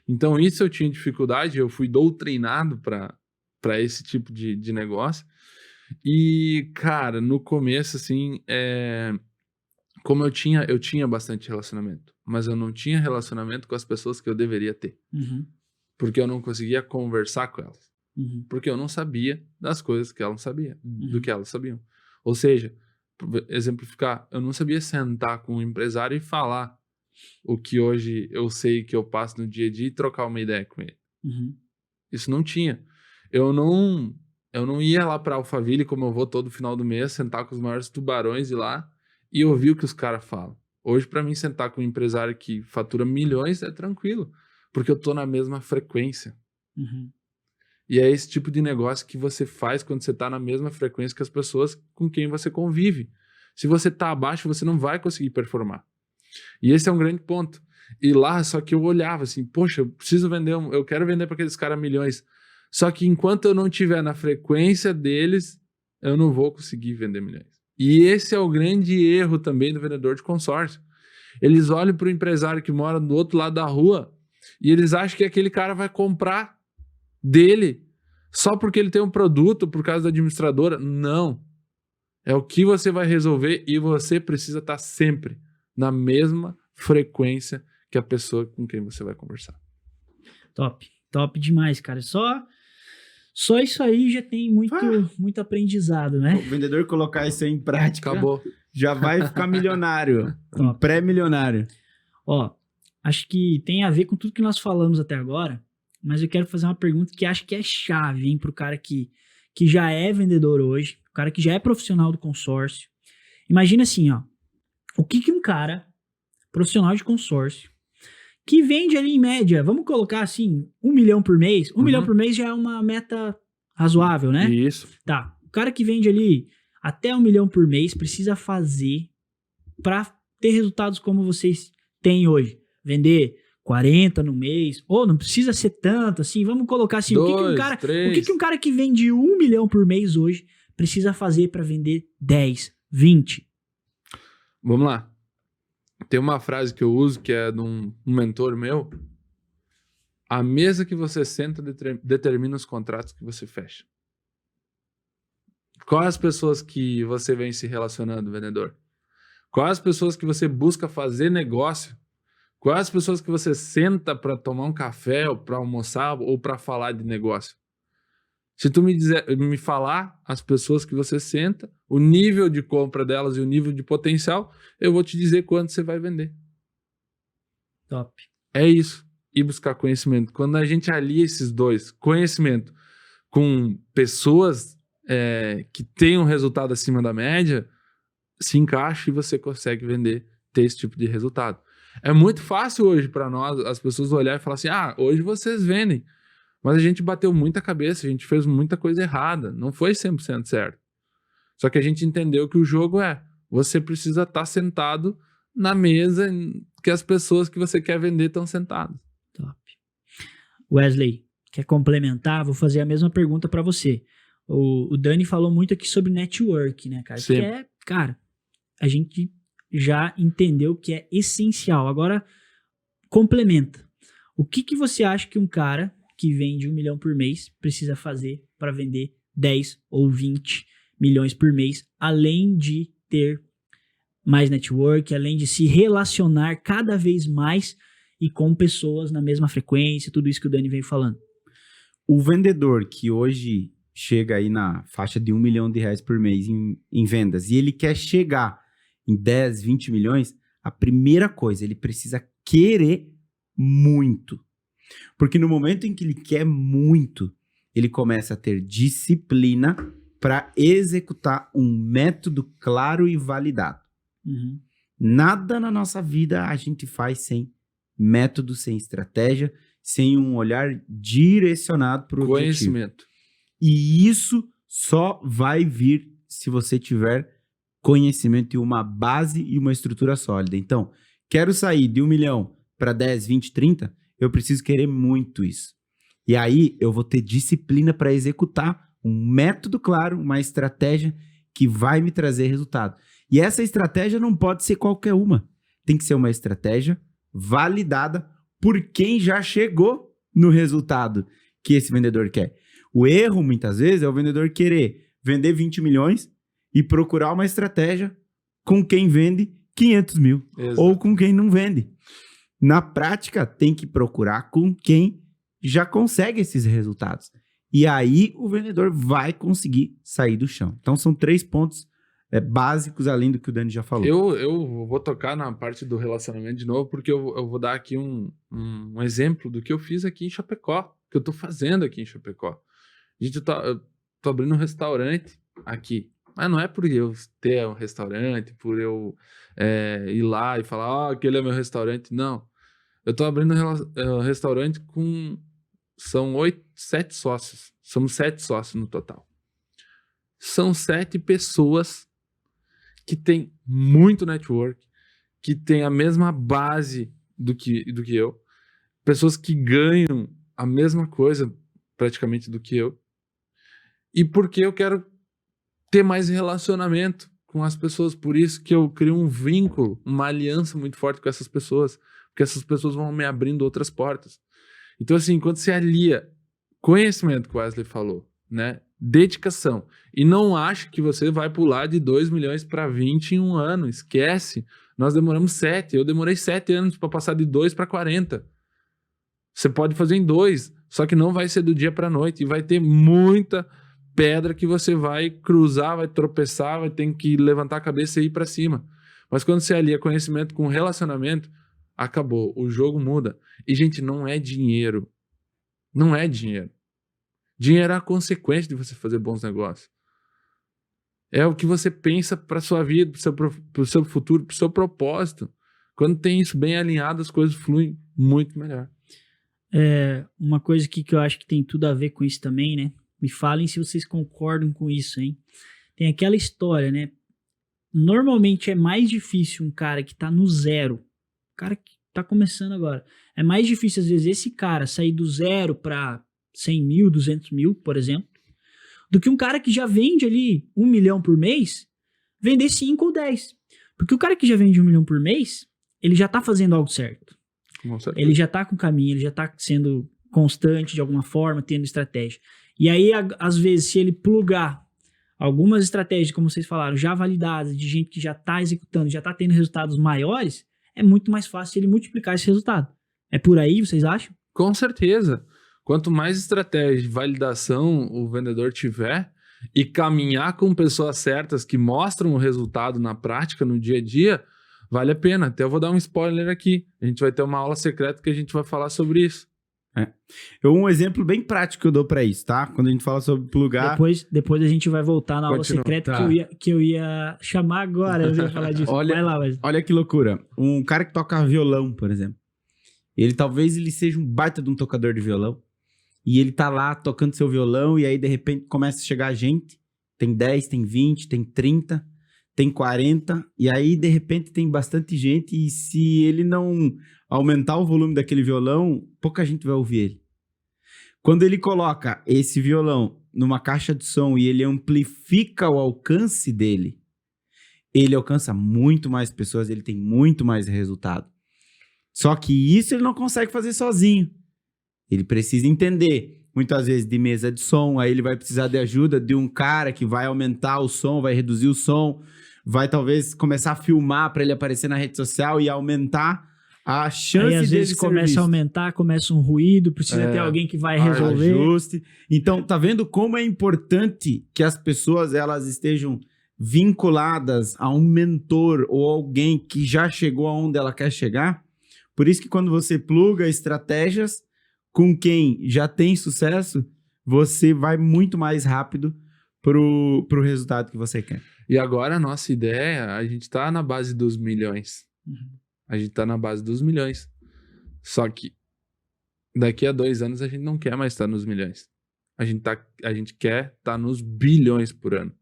Então, isso eu tinha dificuldade, eu fui doutrinado para esse tipo de negócio. E, cara, no começo, assim, como eu tinha bastante relacionamento, mas eu não tinha relacionamento com as pessoas que eu deveria ter. Uhum. Porque eu não conseguia conversar com elas. Uhum. Porque eu não sabia das coisas que elas sabiam, do Uhum. que elas sabiam. Ou seja, exemplificar, eu não sabia sentar com um empresário e falar o que hoje eu sei que eu passo no dia a dia e trocar uma ideia com ele. Uhum. Isso não tinha. Eu não ia lá para Alphaville, como eu vou todo final do mês, sentar com os maiores tubarões de lá e ouvir o que os caras falam. Hoje, para mim, sentar com um empresário que fatura milhões é tranquilo, porque eu tô na mesma frequência. Uhum. E é esse tipo de negócio que você faz quando você tá na mesma frequência que as pessoas com quem você convive. Se você tá abaixo, você não vai conseguir performar. E esse é um grande ponto. E lá, só que eu olhava assim, poxa, eu preciso vender, eu quero vender para aqueles caras milhões. Só que enquanto eu não estiver na frequência deles, eu não vou conseguir vender milhões. E esse é o grande erro também do vendedor de consórcio. Eles olham para o empresário que mora do outro lado da rua e eles acham que aquele cara vai comprar dele só porque ele tem um produto, por causa da administradora. Não. É o que você vai resolver e você precisa estar sempre na mesma frequência que a pessoa com quem você vai conversar. Top. Top demais, cara. Só isso aí já tem muito aprendizado, né? O vendedor colocar isso aí em prática, Acabou. já vai ficar milionário. Um Top. pré-milionário. Ó, acho que tem a ver com tudo que nós falamos até agora, mas eu quero fazer uma pergunta que acho que é chave, hein, pro cara que já é vendedor hoje, o cara que já é profissional do consórcio. Imagina assim, ó, o que um cara profissional de consórcio que vende ali em média, vamos colocar assim, 1 milhão por mês, 1 milhão por mês já é uma meta razoável, né? Isso. Tá, o cara que vende ali até 1 milhão por mês precisa fazer para ter resultados como vocês têm hoje. Vender 40 no mês, ou não precisa ser tanto assim, vamos colocar assim, o que um cara que vende 1 milhão por mês hoje precisa fazer para vender 10, 20? Vamos lá. Tem uma frase que eu uso que é de um mentor meu. A mesa que você senta determina os contratos que você fecha. Quais as pessoas que você vem se relacionando, vendedor? Quais as pessoas que você busca fazer negócio? Quais as pessoas que você senta para tomar um café, ou para almoçar, ou para falar de negócio? Se tu me falar as pessoas que você senta, o nível de compra delas e o nível de potencial, eu vou te dizer quanto você vai vender. Top. É isso. E buscar conhecimento. Quando a gente alia esses dois, conhecimento com pessoas que têm um resultado acima da média, se encaixa e você consegue vender, ter esse tipo de resultado. É muito fácil hoje para nós, as pessoas olharem e falar assim, hoje vocês vendem. Mas a gente bateu muita cabeça, a gente fez muita coisa errada. Não foi 100% certo. Só que a gente entendeu que o jogo você precisa estar sentado na mesa que as pessoas que você quer vender estão sentadas. Top. Wesley, quer complementar? Vou fazer a mesma pergunta para você. O Dani falou muito aqui sobre network, né, cara? Sim. Cara, a gente já entendeu que é essencial. Agora, complementa. O que você acha que um cara que vende 1 milhão por mês precisa fazer para vender 10 ou 20 milhões por mês, além de ter mais network, além de se relacionar cada vez mais e com pessoas na mesma frequência, tudo isso que o Dani veio falando? O vendedor que hoje chega aí na faixa de R$1 milhão por mês em vendas e ele quer chegar em 10, 20 milhões, a primeira coisa, ele precisa querer muito. Porque no momento em que ele quer muito, ele começa a ter disciplina para executar um método claro e validado. Uhum. Nada na nossa vida a gente faz sem método, sem estratégia, sem um olhar direcionado para o objetivo. Conhecimento. E isso só vai vir se você tiver conhecimento e uma base e uma estrutura sólida. Então, quero sair de 1 milhão para 10, 20, 30, eu preciso querer muito isso. E aí eu vou ter disciplina para executar um método claro, uma estratégia que vai me trazer resultado. E essa estratégia não pode ser qualquer uma. Tem que ser uma estratégia validada por quem já chegou no resultado que esse vendedor quer. O erro, muitas vezes, é o vendedor querer vender 20 milhões e procurar uma estratégia com quem vende 500 mil. Exato. Ou com quem não vende. Na prática, tem que procurar com quem já consegue esses resultados. E aí, o vendedor vai conseguir sair do chão. Então, são 3 pontos básicos, além do que o Dani já falou. Eu vou tocar na parte do relacionamento de novo, porque eu vou dar aqui um exemplo do que eu fiz aqui em Chapecó, que eu tô fazendo aqui em Chapecó. Gente, eu tô abrindo um restaurante aqui. Mas não é por eu ter um restaurante, por eu ir lá e falar, aquele é meu restaurante. Não. Eu tô abrindo um restaurante com... São 7 sócios. Somos 7 sócios no total. São 7 pessoas que têm muito network, que têm a mesma base do que eu. Pessoas que ganham a mesma coisa praticamente do que eu. E porque eu quero ter mais relacionamento com as pessoas. Por isso que eu crio um vínculo, uma aliança muito forte com essas pessoas. Porque essas pessoas vão me abrindo outras portas. Então, assim, quando você alia conhecimento, que o Wesley falou, né? Dedicação. E não acha que você vai pular de 2 milhões para 20 em um ano. Esquece. Nós demoramos 7. Eu demorei 7 anos para passar de 2 para 40. Você pode fazer em 2, só que não vai ser do dia para noite. E vai ter muita pedra que você vai cruzar, vai tropeçar, vai ter que levantar a cabeça e ir para cima. Mas quando você alia conhecimento com relacionamento, acabou. O jogo muda. E, gente, não é dinheiro. Não é dinheiro. Dinheiro é a consequência de você fazer bons negócios. É o que você pensa para sua vida, para o seu futuro, para o seu propósito. Quando tem isso bem alinhado, as coisas fluem muito melhor. Uma coisa aqui que eu acho que tem tudo a ver com isso também, né? Me falem se vocês concordam com isso, hein? Tem aquela história, né? Normalmente é mais difícil um cara que tá no zero, cara que tá começando agora, é mais difícil às vezes esse cara sair do zero para 100 mil, 200 mil, por exemplo, do que um cara que já vende ali 1 milhão por mês, vender 5 ou 10. Porque o cara que já vende 1 milhão por mês, ele já tá fazendo algo certo. Ele já tá com caminho, ele já tá sendo constante de alguma forma, tendo estratégia. E aí, às vezes, se ele plugar algumas estratégias, como vocês falaram, já validadas, de gente que já tá executando, já tá tendo resultados maiores, é muito mais fácil ele multiplicar esse resultado. É por aí, vocês acham? Com certeza. Quanto mais estratégia de validação o vendedor tiver e caminhar com pessoas certas que mostram o resultado na prática, no dia a dia, vale a pena. Até eu vou dar um spoiler aqui. A gente vai ter uma aula secreta que a gente vai falar sobre isso. Um exemplo bem prático que eu dou para isso, tá? Quando a gente fala sobre plugar... Depois a gente vai voltar na aula secreta, tá. que eu ia chamar agora. Eu ia falar disso. Vai lá, olha que loucura. Um cara que toca violão, por exemplo. Talvez ele seja um baita de um tocador de violão. E ele tá lá tocando seu violão e aí, de repente, começa a chegar gente. Tem 10, tem 20, tem 30, tem 40. E aí, de repente, tem bastante gente. E se ele não aumentar o volume daquele violão, pouca gente vai ouvir ele. Quando ele coloca esse violão numa caixa de som e ele amplifica o alcance dele, ele alcança muito mais pessoas, ele tem muito mais resultado. Só que isso ele não consegue fazer sozinho. Ele precisa entender, muitas vezes, de mesa de som, aí ele vai precisar de ajuda de um cara que vai aumentar o som, vai reduzir o som, vai talvez começar a filmar para ele aparecer na rede social e aumentar a chance aí, às dele vezes começa a aumentar, começa um ruído, precisa ter alguém que vai resolver. Ajuste. Então, tá vendo como é importante que as pessoas elas estejam vinculadas a um mentor ou alguém que já chegou aonde ela quer chegar? Por isso que quando você pluga estratégias com quem já tem sucesso, você vai muito mais rápido pro resultado que você quer. E agora a nossa ideia, a gente tá na base dos milhões. A gente tá na base dos milhões. Só que daqui a 2 anos a gente não quer mais estar nos milhões. A gente quer estar nos bilhões por ano.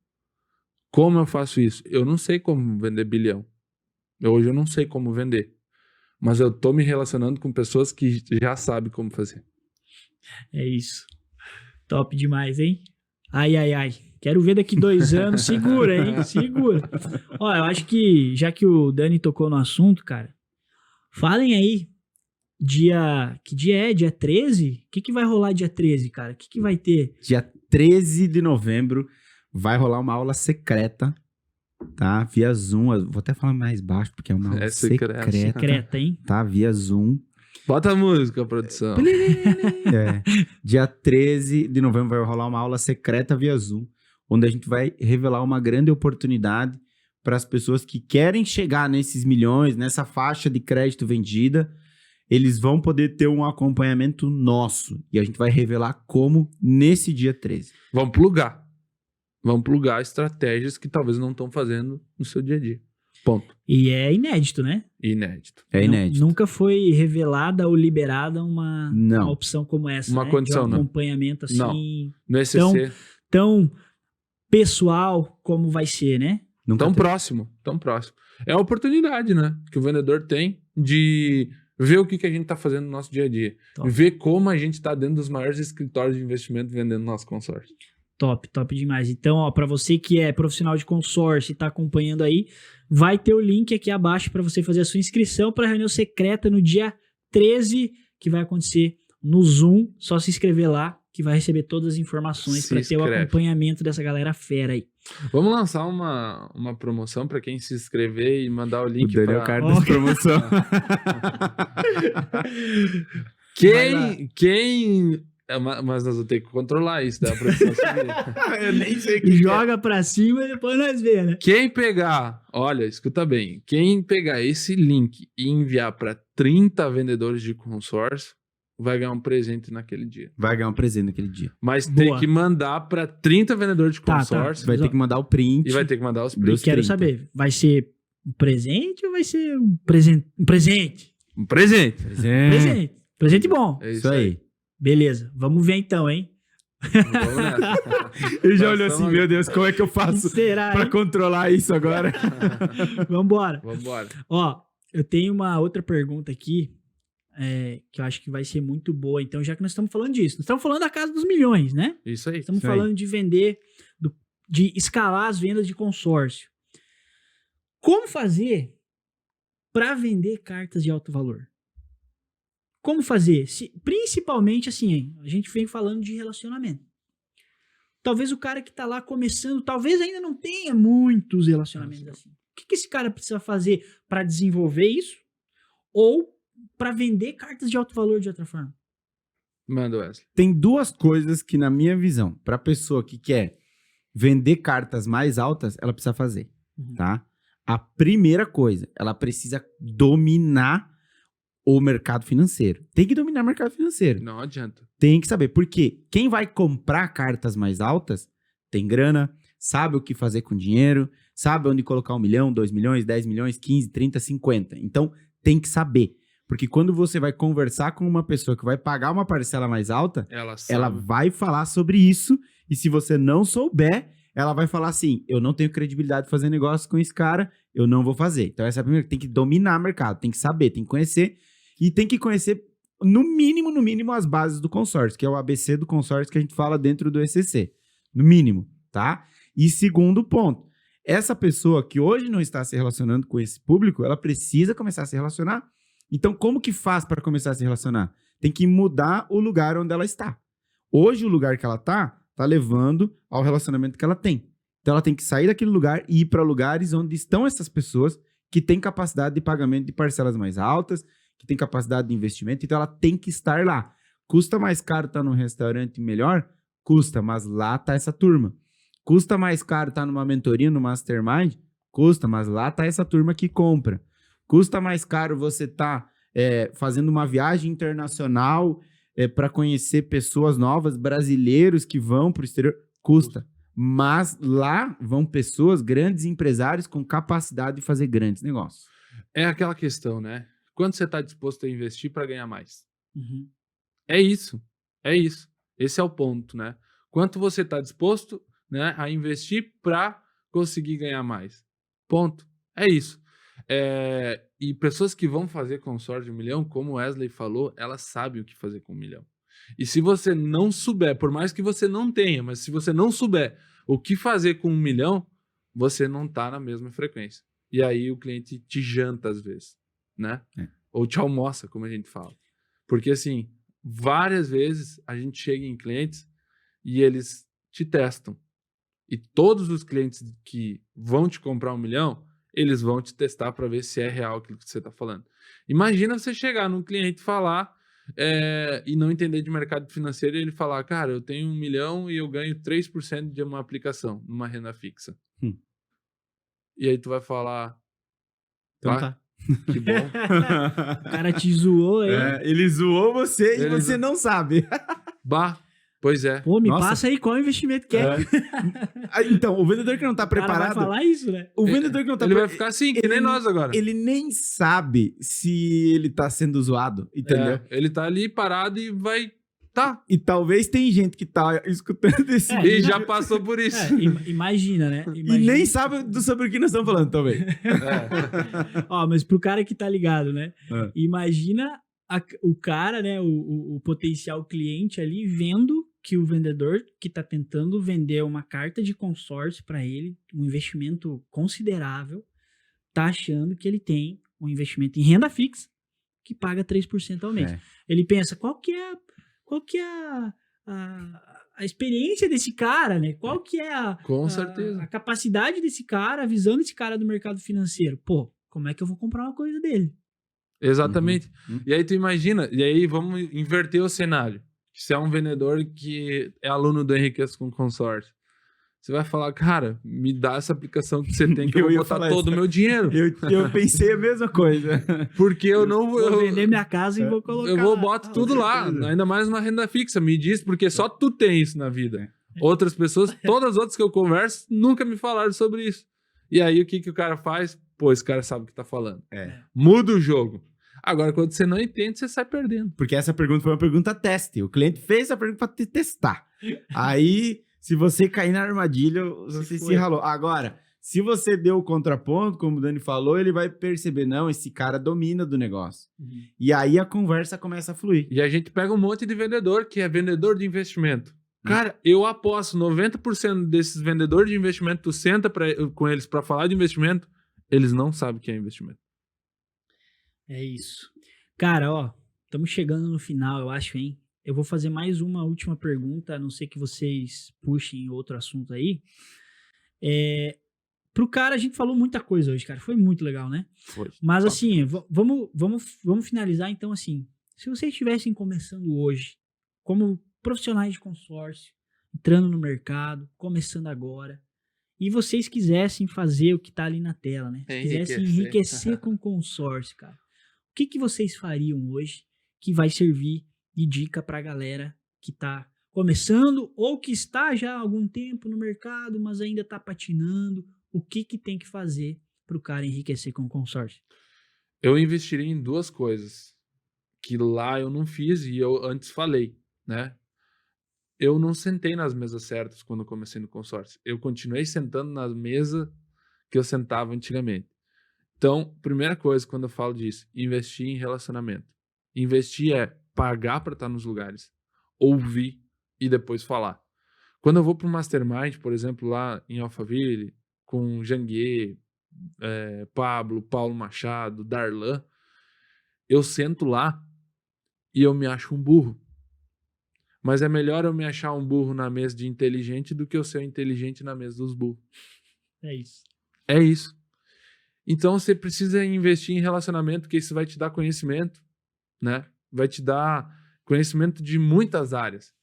Como eu faço isso? Eu não sei como vender bilhão. Hoje eu não sei como vender. Mas eu tô me relacionando com pessoas que já sabem como fazer. É isso. Top demais, hein? Ai, ai, ai. Quero ver daqui 2 anos. Segura, hein? Segura. Ó, eu acho que, já que o Dani tocou no assunto, cara, falem aí. Que dia é? Dia 13? O que vai rolar dia 13, cara? O que vai ter? Dia 13 de novembro vai rolar uma aula secreta, tá? Via Zoom. Eu vou até falar mais baixo, porque é uma aula secreta, Secreta, hein? tá? Via Zoom. Bota a música, produção. É. Dia 13 de novembro vai rolar uma aula secreta via Zoom, onde a gente vai revelar uma grande oportunidade para as pessoas que querem chegar nesses milhões, nessa faixa de crédito vendida. Eles vão poder ter um acompanhamento nosso. E a gente vai revelar como nesse dia 13. Vamos plugar. Vamos plugar estratégias que talvez não estão fazendo no seu dia a dia. Ponto. E é inédito, né? Inédito. É inédito. Nunca foi revelada ou liberada uma opção como essa, Uma né? condição, de um não. acompanhamento assim, No ECC. tão pessoal como vai ser, né? Nunca Tão teve. próximo. Tão próximo. É a oportunidade, né? Que o vendedor tem de ver o que a gente tá fazendo no nosso dia a dia. Top. Ver como a gente tá dentro dos maiores escritórios de investimento vendendo nosso consórcio. Top, top demais. Então, ó, para você que é profissional de consórcio e tá acompanhando aí, vai ter o link aqui abaixo para você fazer a sua inscrição para a reunião secreta no dia 13, que vai acontecer no Zoom. Só se inscrever lá, que vai receber todas as informações para ter o acompanhamento dessa galera fera aí. Vamos lançar uma promoção para quem se inscrever e mandar o link O Dani é o pra... cara das promoção. Mas nós vamos ter que controlar isso, da produção civil. Eu nem sei o que Joga pra cima e depois nós vê, né? Quem pegar, olha, escuta bem, quem pegar esse link e enviar para 30 vendedores de consórcio, vai ganhar um presente naquele dia. Vai ganhar um presente naquele dia. Mas Boa. tem que mandar para 30 vendedores de consórcio Vai ter que mandar o print. e vai ter que mandar os Dos prints. E quero 30. saber, vai ser um presente ou vai ser um presente? Um presente. Um presente. Presente. Presente bom. É Isso aí. Beleza, vamos ver então, hein? Vamos nessa. Ele já Nós olhou assim, estamos- meu Deus, como é que eu faço Será, pra hein? controlar isso agora? Vambora. Vambora. Ó, eu tenho uma outra pergunta aqui, que eu acho que vai ser muito boa. Então, já que nós estamos falando disso, nós estamos falando da casa dos milhões, né? Isso aí. Estamos Isso aí. falando de vender, de escalar as vendas de consórcio. Como fazer para vender cartas de alto valor? Como fazer? Principalmente assim, a gente vem falando de relacionamento. Talvez o cara que tá lá começando, talvez ainda não tenha muitos relacionamentos assim. O que esse cara precisa fazer para desenvolver isso? Ou para vender cartas de alto valor de outra forma? Manda, Wesley. Tem duas coisas que, na minha visão, pra pessoa que quer vender cartas mais altas, ela precisa fazer, tá? A primeira coisa, ela precisa dominar o mercado financeiro. Tem que dominar o mercado financeiro. Não adianta. Tem que saber. Porque quem vai comprar cartas mais altas tem grana, sabe o que fazer com dinheiro, sabe onde colocar 1 milhão, 2 milhões, 10 milhões, 15, 30, 50. Então, tem que saber. Porque quando você vai conversar com uma pessoa que vai pagar uma parcela mais alta, Ela sabe. ela vai falar sobre isso. E se você não souber, ela vai falar assim, eu não tenho credibilidade de fazer negócio com esse cara, eu não vou fazer. Então, essa é a primeira. Tem que dominar o mercado, tem que saber, tem que conhecer. E tem que conhecer, no mínimo, as bases do consórcio, que é o ABC do consórcio que a gente fala dentro do ECC. No mínimo, tá? E segundo ponto, essa pessoa que hoje não está se relacionando com esse público, ela precisa começar a se relacionar. Então, como que faz para começar a se relacionar? Tem que mudar o lugar onde ela está. Hoje, o lugar que ela tá levando ao relacionamento que ela tem. Então, ela tem que sair daquele lugar e ir para lugares onde estão essas pessoas que têm capacidade de pagamento de parcelas mais altas, que tem capacidade de investimento, então ela tem que estar lá. Custa mais caro estar num restaurante melhor? Custa, mas lá tá essa turma. Custa mais caro estar numa mentoria, no mastermind? Custa, mas lá tá essa turma que compra. Custa mais caro você estar fazendo uma viagem internacional para conhecer pessoas novas, brasileiros que vão para o exterior? Custa. Mas lá vão pessoas, grandes empresários com capacidade de fazer grandes negócios. É aquela questão, né? Quanto você está disposto a investir para ganhar mais? Uhum. É isso. É isso. Esse é o ponto, né? Quanto você está disposto, né, a investir para conseguir ganhar mais? Ponto. É isso. E pessoas que vão fazer consórcio de 1 milhão, como o Wesley falou, elas sabem o que fazer com 1 milhão. E se você não souber, por mais que você não tenha, mas se você não souber o que fazer com 1 milhão, você não tá na mesma frequência. E aí o cliente te janta às vezes, né? Ou te almoça, como a gente fala. Porque assim, várias vezes a gente chega em clientes e eles te testam. E todos os clientes que vão te comprar 1 milhão, eles vão te testar para ver se é real aquilo que você está falando. Imagina você chegar num cliente e falar e não entender de mercado financeiro e ele falar, cara, eu tenho 1 milhão e eu ganho 3% de uma aplicação, numa renda fixa. E aí tu vai falar, Então tá. Que bom. O cara te zoou aí. Ele zoou você e você não sabe. Bah, pois é. Pô, me Nossa. passa aí qual investimento que é. Então, o vendedor que não tá O cara vai preparado... falar isso, né? O vendedor que não tá Ele vai preparado... ficar assim, que nem nós agora. Ele nem sabe se ele tá sendo zoado, entendeu? Ele tá ali parado e vai... Tá. E talvez tem gente que tá escutando esse E vídeo já passou por isso. Imagina, né? e nem sabe sobre o que nós estamos falando também. Ó, mas pro cara que tá ligado, né? É. Imagina o cara, né? O potencial cliente ali vendo que o vendedor que tá tentando vender uma carta de consórcio para ele, um investimento considerável, tá achando que ele tem um investimento em renda fixa que paga 3% ao mês. Ele pensa, qual que é a experiência desse cara, né? Qual que é Com certeza. a capacidade desse cara, a visão desse cara do mercado financeiro? Pô, como é que eu vou comprar uma coisa dele? Exatamente. Uhum. E aí tu imagina, e aí vamos inverter o cenário. Se é um vendedor que é aluno do Enriqueça com Consórcio, você vai falar, cara, me dá essa aplicação que você tem que eu Eu ia vou botar falar todo o isso. meu dinheiro. Eu pensei a mesma coisa. Porque eu não Vou vender minha casa e vou colocar... Eu boto tudo lá, ainda mais uma renda fixa. Me diz, porque só tu tem isso na vida. Outras pessoas, todas as outras que eu converso, nunca me falaram sobre isso. E aí, o que o cara faz? Pô, esse cara sabe o que tá falando. Muda o jogo. Agora, quando você não entende, você sai perdendo. Porque essa pergunta foi uma pergunta teste. O cliente fez a pergunta pra te testar. Aí, se você cair na armadilha, você se ralou. Agora, se você deu o contraponto, como o Dani falou, ele vai perceber, não, esse cara domina do negócio. E aí a conversa começa a fluir. E a gente pega um monte de vendedor que é vendedor de investimento. Cara, eu aposto 90% desses vendedores de investimento, tu senta com eles pra falar de investimento, eles não sabem o que é investimento. É isso. Cara, ó, estamos chegando no final, eu acho, hein? Eu vou fazer mais uma última pergunta, a não ser que vocês puxem outro assunto aí. Pro cara, a gente falou muita coisa hoje, cara. Foi muito legal, né? Foi. Mas assim, vamos finalizar então assim. Se vocês estivessem começando hoje, como profissionais de consórcio, entrando no mercado, começando agora, e vocês quisessem fazer o que tá ali na tela, né? Quisessem enriquecer com consórcio, cara. O que vocês fariam hoje que vai servir de dica pra galera que tá começando ou que está já há algum tempo no mercado, mas ainda tá patinando? O que tem que fazer pro cara enriquecer com consórcio? Eu investiria em 2 coisas que lá eu não fiz e eu antes falei, né? Eu não sentei nas mesas certas quando eu comecei no consórcio. Eu continuei sentando nas mesas que eu sentava antigamente. Então, primeira coisa quando eu falo disso, investir em relacionamento. Investir é pagar para estar nos lugares, ouvir e depois falar. Quando eu vou para o Mastermind, por exemplo, lá em Alphaville, com Janguier, Pablo, Paulo Machado, Darlan, eu sento lá e eu me acho um burro. Mas é melhor eu me achar um burro na mesa de inteligente do que eu ser inteligente na mesa dos burros. É isso. É isso. Então você precisa investir em relacionamento, porque isso vai te dar conhecimento, né? Vai te dar conhecimento de muitas áreas.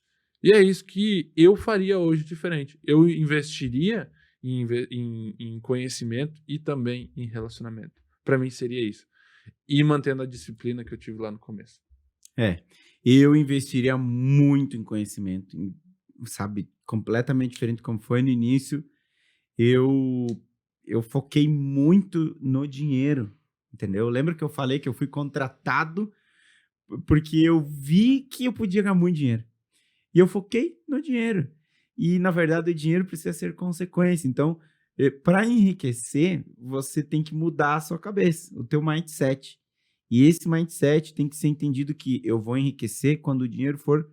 E é isso que eu faria hoje diferente. Eu investiria em conhecimento e também em relacionamento. Para mim seria isso. E mantendo a disciplina que eu tive lá no começo. Eu investiria muito em conhecimento, sabe, completamente diferente como foi no início. Eu foquei muito no dinheiro, entendeu? Lembra que eu falei que eu fui contratado porque eu vi que eu podia ganhar muito dinheiro. E eu foquei no dinheiro. E, na verdade, o dinheiro precisa ser consequência. Então, para enriquecer, você tem que mudar a sua cabeça, o teu mindset. E esse mindset tem que ser entendido que eu vou enriquecer quando o dinheiro for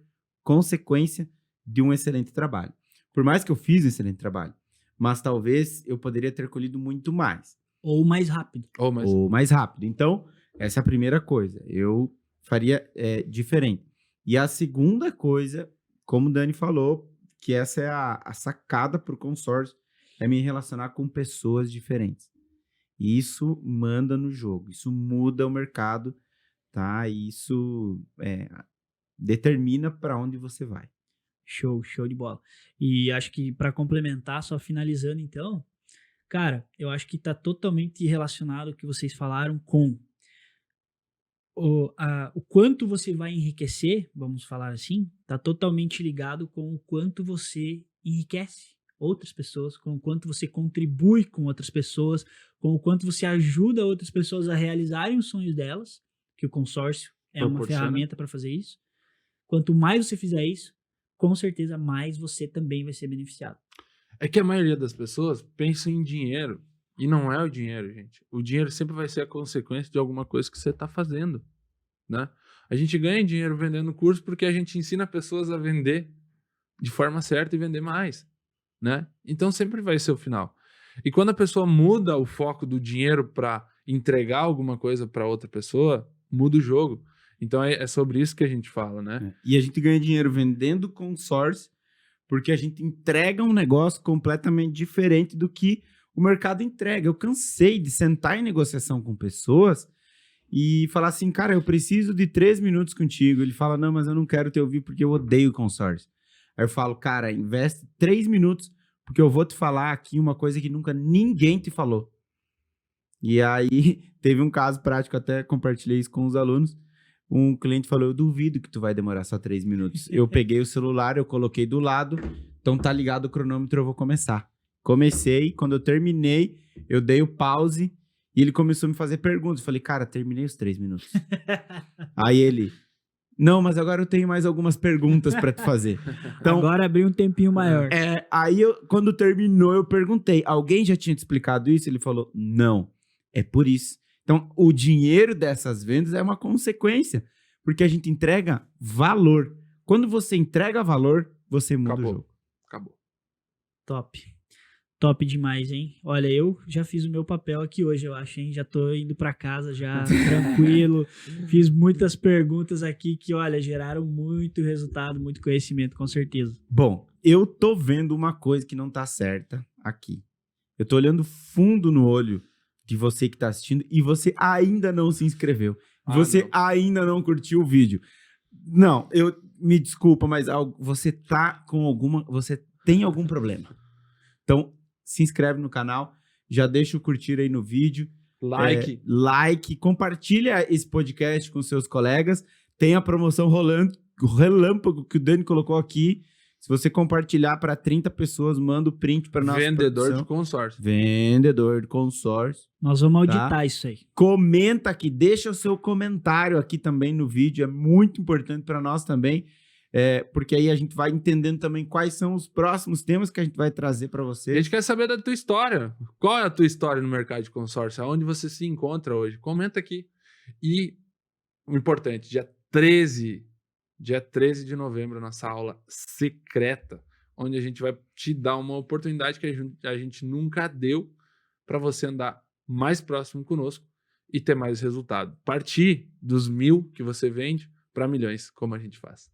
consequência de um excelente trabalho. Por mais que eu fiz um excelente trabalho, mas talvez eu poderia ter colhido muito mais. Ou mais rápido. Ou mais rápido. Então, essa é a primeira coisa. Eu faria diferente. E a segunda coisa, como o Dani falou, que essa é a sacada para o consórcio, é me relacionar com pessoas diferentes. E isso manda no jogo, isso muda o mercado, tá? E isso determina para onde você vai. Show de bola. E acho que para complementar, só finalizando então, cara, eu acho que tá totalmente relacionado o que vocês falaram com o quanto você vai enriquecer, vamos falar assim, tá totalmente ligado com o quanto você enriquece outras pessoas, com o quanto você contribui com outras pessoas, com o quanto você ajuda outras pessoas a realizarem os sonhos delas, que o consórcio é uma ferramenta para fazer isso. Quanto mais você fizer isso, com certeza mais você também vai ser beneficiado. É que a maioria das pessoas pensa em dinheiro, e não é o dinheiro, gente. O dinheiro sempre vai ser a consequência de alguma coisa que você está fazendo, né? A gente ganha dinheiro vendendo curso porque a gente ensina pessoas a vender de forma certa e vender mais, né? Então sempre vai ser o final. E quando a pessoa muda o foco do dinheiro para entregar alguma coisa para outra pessoa, muda o jogo. Então é sobre isso que a gente fala, né? E a gente ganha dinheiro vendendo consórcio porque a gente entrega um negócio completamente diferente do que o mercado entrega. Eu cansei de sentar em negociação com pessoas e falar assim, cara, eu preciso de 3 minutos contigo. Ele fala, não, mas eu não quero te ouvir porque eu odeio consórcio. Aí eu falo, cara, investe 3 minutos porque eu vou te falar aqui uma coisa que nunca ninguém te falou. E aí teve um caso prático, até compartilhei isso com os alunos. Um cliente falou, eu duvido que tu vai demorar só 3 minutos. Eu peguei o celular, eu coloquei do lado, então tá ligado o cronômetro, eu vou começar. Comecei, quando eu terminei, eu dei o pause e ele começou a me fazer perguntas. Eu falei, cara, terminei os 3 minutos. Aí ele, não, mas agora eu tenho mais algumas perguntas pra te fazer. Então, agora abri um tempinho maior. Aí, quando terminou, eu perguntei, alguém já tinha te explicado isso? Ele falou, não, é por isso. Então, o dinheiro dessas vendas é uma consequência, porque a gente entrega valor. Quando você entrega valor, você muda o jogo. Acabou. Top demais, hein? Olha, eu já fiz o meu papel aqui hoje, eu acho, hein? Já tô indo pra casa já, tranquilo. Fiz muitas perguntas aqui que, olha, geraram muito resultado, muito conhecimento, com certeza. Bom, eu tô vendo uma coisa que não tá certa aqui. Eu tô olhando fundo no olho de você que tá assistindo e você ainda não se inscreveu. Você ainda não curtiu o vídeo. Não, me desculpa, mas você tem algum problema. Então, se inscreve no canal, já deixa o curtir aí no vídeo. Like, compartilha esse podcast com seus colegas. Tem a promoção relâmpago que o Dani colocou aqui. Se você compartilhar para 30 pessoas, manda o print para nossa Vendedor de consórcio. Vendedor de consórcio. Nós vamos auditar isso aí. Comenta aqui, deixa o seu comentário aqui também no vídeo. É muito importante para nós também, porque aí a gente vai entendendo também quais são os próximos temas que a gente vai trazer para você. A gente quer saber da tua história. Qual é a tua história no mercado de consórcio? Aonde você se encontra hoje? Comenta aqui. E o importante, dia 13 de novembro, nossa aula secreta, onde a gente vai te dar uma oportunidade que a gente nunca deu para você andar mais próximo conosco e ter mais resultado. Partir dos 1.000 que você vende para milhões, como a gente faz.